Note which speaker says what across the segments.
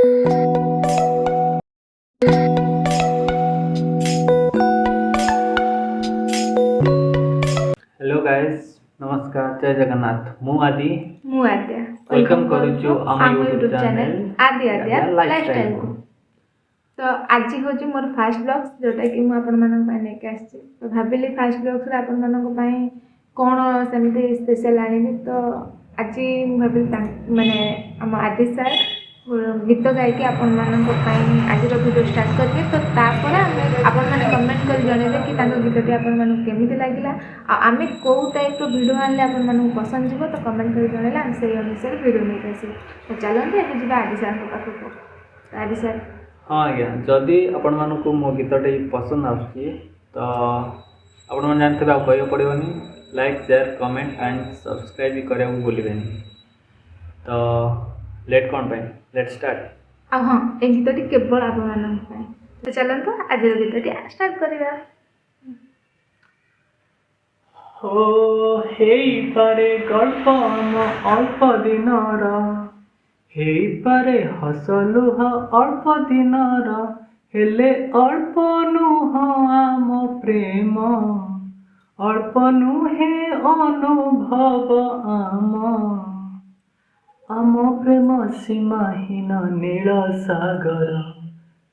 Speaker 1: Hello guys, नमस्कार, जय जगन्नाथ। मु आदि
Speaker 2: मु आद्या
Speaker 1: वेलकम करूछु आम यूट्यूब चैनल
Speaker 2: आदि आद्या लाइफस्टाइल को। तो आज हूँ मोर फास्ट ब्लॉग्स जोटा कि मुझे आसी तो भाविली फास्ट ब्लॉग्स आपण मानी कौन सेमती स्पेशल आनी तो आज भाविली माने आम आदि सर गीत गायकी आपण आज वीडियो स्टार्ट करेंगे। तो तापर आपण मैंने कमेंट कर जनइबे कि गीतटी आपण केमी लगे आम कौ टाइप वीडियो आने आपण पसंद जीव तो कमेंट कर जनइले आम से अनुसार वीडियो नहीं आस। तो चलते ये जी आदि सर पाखक। आदि सर
Speaker 1: हाँ आज्ञा, जदि आपण मानक मो गीतटी पसंद आसुची तो आपण मैंने जानते आप कह पड़ोनी like share comment and subscribe भी करने को भूलें। तो लेट कौन पाए लेट स्टार्ट।
Speaker 2: हाँ ये गीतटी केवल आपण तो चलते आज गीतटी स्टार्ट करवा।
Speaker 1: हो पारे गल्प आम अल्प दिनर पारे हसलुह अल्प दिनर हेले अल्प नुह आम प्रेम अल्प नुहे अनुभव आम प्रेम सीमाहीन नील सागर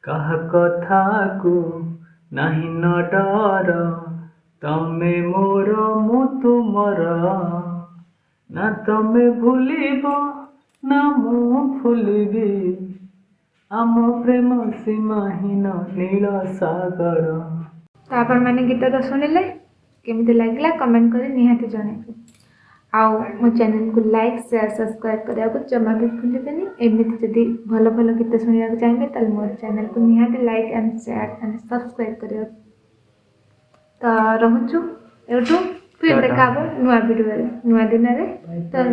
Speaker 1: कहा कथा को नहीं न डर तमे मोर मु तुमर ना तमे भूलिब ना मु भूलिबी आम प्रेम सीमाहीन नील सागर।
Speaker 2: तो आपण मैंने गीत तो शुणिले केमती लगला कमेंट कर निहाती जन आउ मो चैनल को लाइक शेयर सब्सक्राइब करने को जमा भी भूलें। एमती जदि भल भल गीत शुणा चाहिए तो मो चैनल को निहाती like and share and subscribe कर। तो रोचु एटू फिर देखा नुआ वीडियो नुआ दिन। तो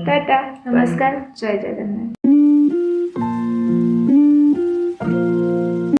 Speaker 2: टाटा नमस्कार जय जगन्नाथ।